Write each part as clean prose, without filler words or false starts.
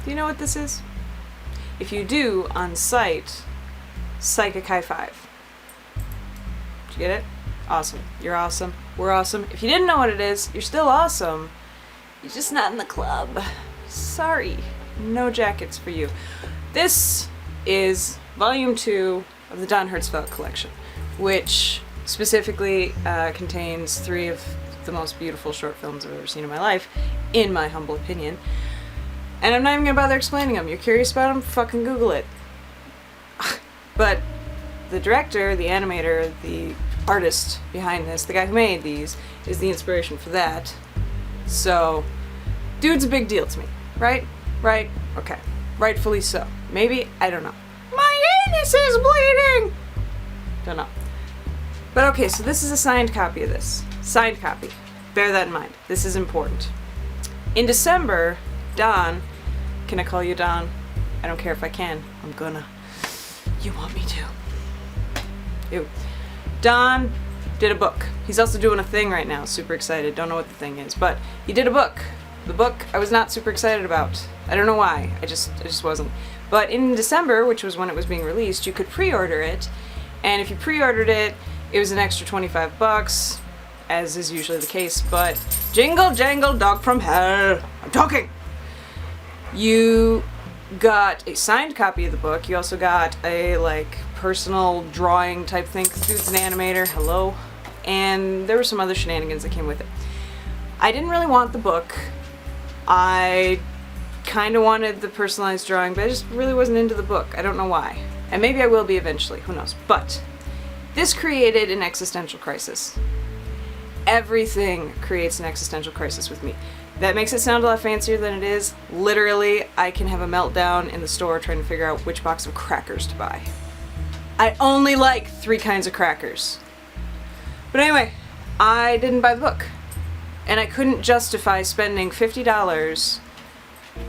Do you know what this is? If you do, on site, psychic high five. Did you get it? Awesome. You're awesome. We're awesome. If you didn't know what it is, you're still awesome. You're just not in the club. Sorry. No jackets for you. This is Volume 2 of the Don Hertzfeldt collection, which specifically contains 3 of the most beautiful short films I've ever seen in my life, in my humble opinion. And I'm not even gonna bother explaining them. You're curious about them? Fucking Google it. But the director, the animator, the artist behind this, the guy who made these, is the inspiration for that. So, dude's a big deal to me, right? Right? Okay. Rightfully so. Maybe? I don't know. My anus is bleeding! Don't know. But okay, so this is a signed copy of this. Signed copy. Bear that in mind. This is important. In December, Don, can I call you Don? I don't care if I can. I'm gonna. You want me to. Ew. Don did a book. He's also doing a thing right now. Super excited. Don't know what the thing is, but he did a book. The book I was not super excited about. I don't know why. I just wasn't. But in December, which was when it was being released, you could pre-order it, and if you pre-ordered it, it was an extra $25, as is usually the case. But jingle jangle dog from hell. I'm talking. You got a signed copy of the book. You also got a personal drawing type thing. This dude's an animator. Hello. And there were some other shenanigans that came with it. I didn't really want the book. I kind of wanted the personalized drawing, but I just really wasn't into the book. I don't know why. And maybe I will be eventually. Who knows? But this created an existential crisis. Everything creates an existential crisis with me. That makes it sound a lot fancier than it is. Literally, I can have a meltdown in the store trying to figure out which box of crackers to buy. I only like 3 kinds of crackers. But anyway, I didn't buy the book. And I couldn't justify spending $50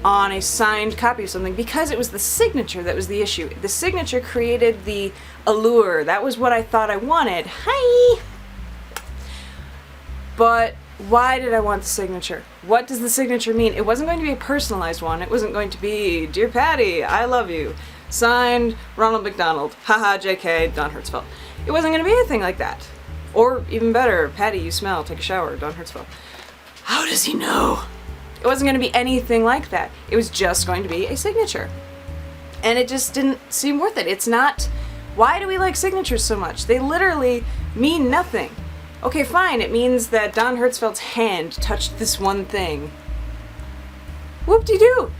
on a signed copy of something because it was the signature that was the issue. The signature created the allure. That was what I thought I wanted. Hi! But why did I want the signature? What does the signature mean? It wasn't going to be a personalized one. It wasn't going to be, Dear Patty, I love you. Signed, Ronald McDonald. Haha, JK, Don Hertzfeldt. It wasn't going to be anything like that. Or even better, Patty, you smell, take a shower, Don Hertzfeldt. How does he know? It wasn't going to be anything like that. It was just going to be a signature. And it just didn't seem worth it. It's not... Why do we like signatures so much? They literally mean nothing. Okay, fine, it means that Don Hertzfeldt's hand touched this one thing. Whoop-de-doo!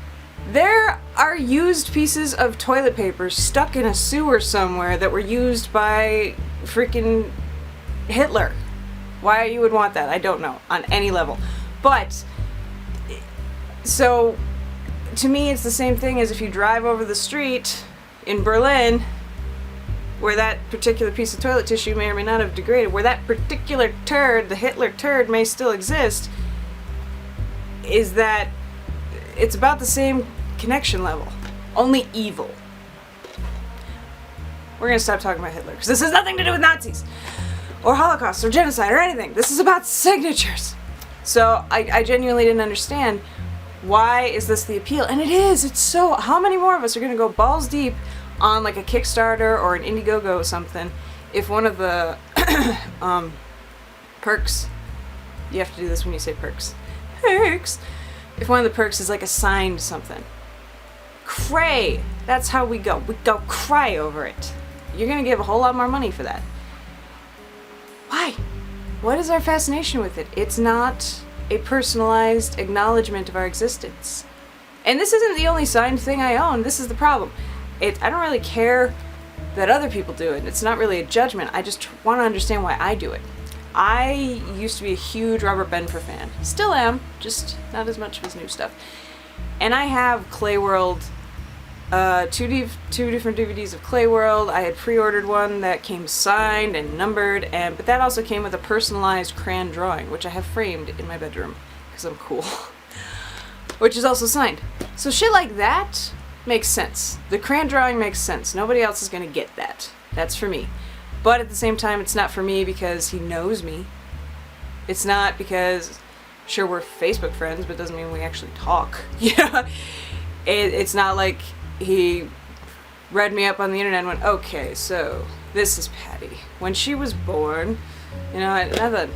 There are used pieces of toilet paper stuck in a sewer somewhere that were used by freaking Hitler. Why you would want that, I don't know, on any level. But, so, to me it's the same thing as if you drive over the street in Berlin, where that particular piece of toilet tissue may or may not have degraded, where that particular turd, the Hitler turd, may still exist, is that it's about the same connection level, only evil. We're gonna stop talking about Hitler, because this has nothing to do with Nazis, or Holocaust, or genocide, or anything. This is about signatures. So I genuinely didn't understand, why is this the appeal? And it is, it's so, how many more of us are gonna go balls deep on a Kickstarter or an Indiegogo or something, if one of the perks, you have to do this when you say perks, if one of the perks is a signed something. Cray! That's how we go. We go cry over it. You're gonna give a whole lot more money for that. Why? What is our fascination with it? It's not a personalized acknowledgement of our existence. And this isn't the only signed thing I own. This is the problem. I don't really care that other people do it. It's not really a judgment. I just want to understand why I do it. I used to be a huge Robert Benfer fan. Still am, just not as much of his new stuff. And I have Clay World, two different DVDs of Clay World. I had pre-ordered one that came signed and numbered, but that also came with a personalized crayon drawing, which I have framed in my bedroom, because I'm cool. Which is also signed. So shit like that makes sense. The crayon drawing makes sense. Nobody else is gonna get that. That's for me. But at the same time, it's not for me because he knows me. It's not because, sure, we're Facebook friends, but it doesn't mean we actually talk. Yeah. It's not like he read me up on the internet and went, okay, so this is Patty. When she was born, you know, nothing.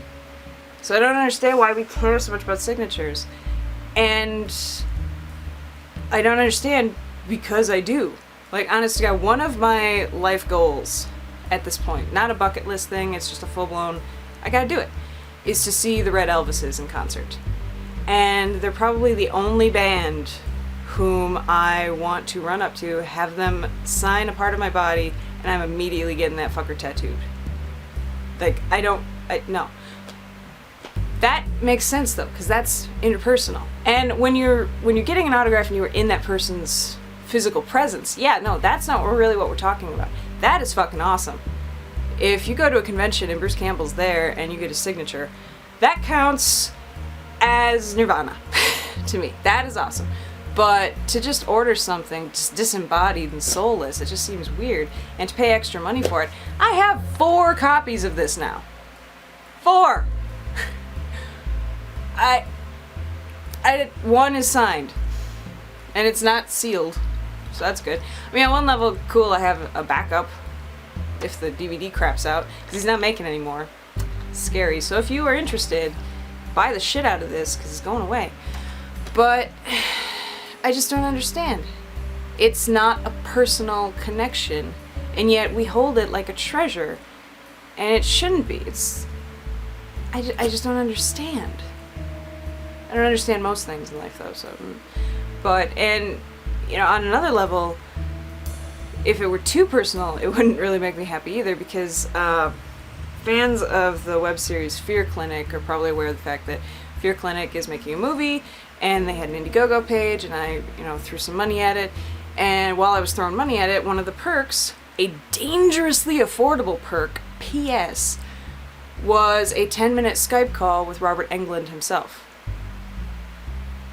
So I don't understand why we care so much about signatures. And I don't understand because I do. Like, honest to God, one of my life goals at this point, not a bucket list thing, it's just a full-blown, I gotta do it, is to see the Red Elvises in concert. And they're probably the only band whom I want to run up to, have them sign a part of my body, and I'm immediately getting that fucker tattooed. Like, no. That makes sense though, because that's interpersonal. And when you're getting an autograph and you were in that person's physical presence, yeah, no, that's not really what we're talking about. That is fucking awesome. If you go to a convention and Bruce Campbell's there and you get a signature, that counts as nirvana to me. That is awesome. But to just order something just disembodied and soulless, it just seems weird. And to pay extra money for it. I have 4 copies of this now. 4! One is signed, and it's not sealed, so that's good. I mean, on one level, cool, I have a backup if the DVD craps out, because he's not making any more. Scary. So if you are interested, buy the shit out of this, because it's going away. But I just don't understand. It's not a personal connection, and yet we hold it like a treasure, and it shouldn't be. I just don't understand. I don't understand most things in life though, so. But, and, you know, on another level, if it were too personal, it wouldn't really make me happy either, because fans of the web series Fear Clinic are probably aware of the fact that Fear Clinic is making a movie, and they had an Indiegogo page, and I, you know, threw some money at it, and while I was throwing money at it, one of the perks, a dangerously affordable perk, P.S., was a 10-minute Skype call with Robert Englund himself.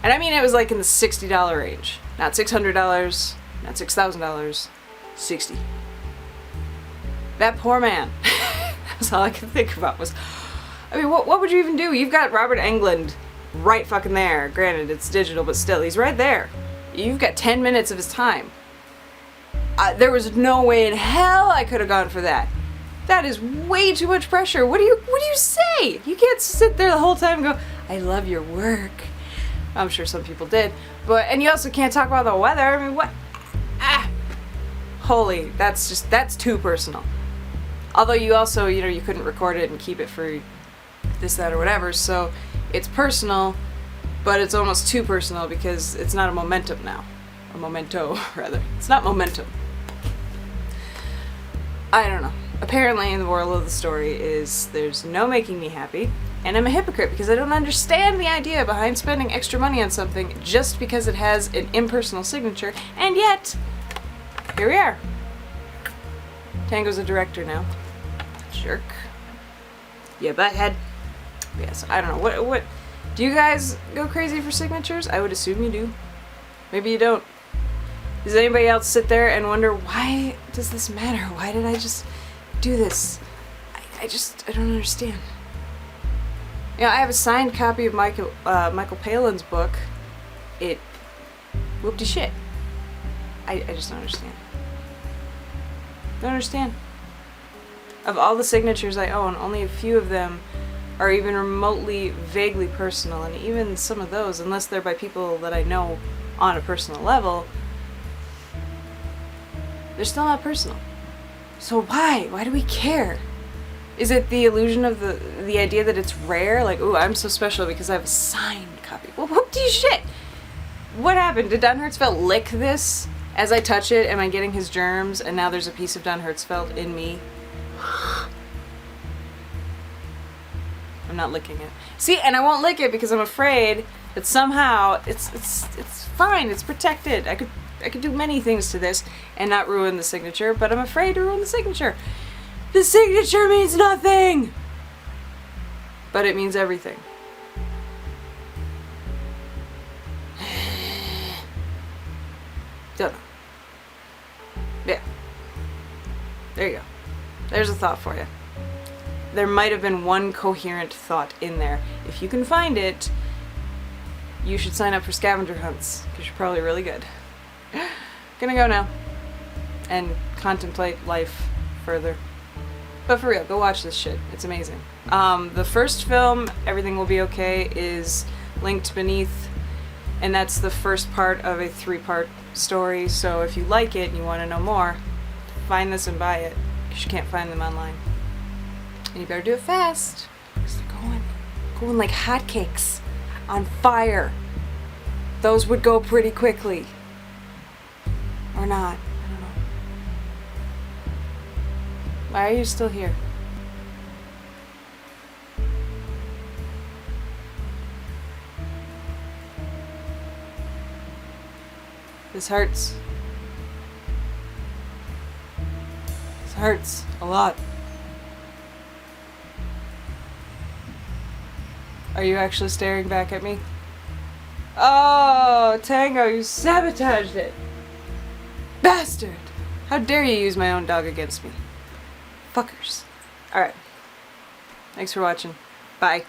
And I mean, it was like in the $60 range. Not $600, not $6,000, $60. That poor man. That's all I could think about was, I mean, what would you even do? You've got Robert Englund right fucking there. Granted, it's digital, but still, he's right there. You've got 10 minutes of his time. There was no way in hell I could have gone for that. That is way too much pressure. What do you say? You can't sit there the whole time and go, I love your work. I'm sure some people did. And you also can't talk about the weather. I mean, what? Holy, that's too personal. Although you also, you know, you couldn't record it and keep it for this, that, or whatever. So it's personal, but it's almost too personal because it's not a momentum now. A memento, rather. It's not momentum. I don't know. Apparently, in the moral of the story is there's no making me happy, and I'm a hypocrite because I don't understand the idea behind spending extra money on something just because it has an impersonal signature, and yet, here we are. Tango's a director now. Jerk. Yeah, butthead. Yes, I don't know. What? Do you guys go crazy for signatures? I would assume you do. Maybe you don't. Does anybody else sit there and wonder, why does this matter? Why did I just do this? I don't understand. You know, I have a signed copy of Michael Palin's book. It whoopty shit. I just don't understand. Don't understand. Of all the signatures I own, only a few of them are even remotely, vaguely personal, and even some of those, unless they're by people that I know on a personal level, they're still not personal. So why? Why do we care? Is it the illusion of the idea that it's rare? Like, ooh, I'm so special because I have a signed copy. Well, whoopty shit! What happened? Did Don Hertzfeldt lick this? As I touch it, am I getting his germs? And now there's a piece of Don Hertzfeldt in me? I'm not licking it. See, and I won't lick it because I'm afraid that somehow it's fine. It's protected. I could do many things to this and not ruin the signature, but I'm afraid to ruin the signature. The signature means nothing! But it means everything. Don't know. Yeah. There you go. There's a thought for you. There might have been one coherent thought in there. If you can find it, you should sign up for scavenger hunts, because you're probably really good. Gonna go now. And contemplate life further. But for real, go watch this shit. It's amazing. The first film, Everything Will Be Okay, is linked beneath, and that's the first part of a 3-part story. So if you like it and you want to know more, find this and buy it, because you can't find them online. And you better do it fast, because they're going like hotcakes on fire. Those would go pretty quickly. Or not. I don't know. Why are you still here? This hurts. This hurts a lot. Are you actually staring back at me? Oh, Tango, you sabotaged it! Bastard! How dare you use my own dog against me? Fuckers. Alright. Thanks for watching. Bye.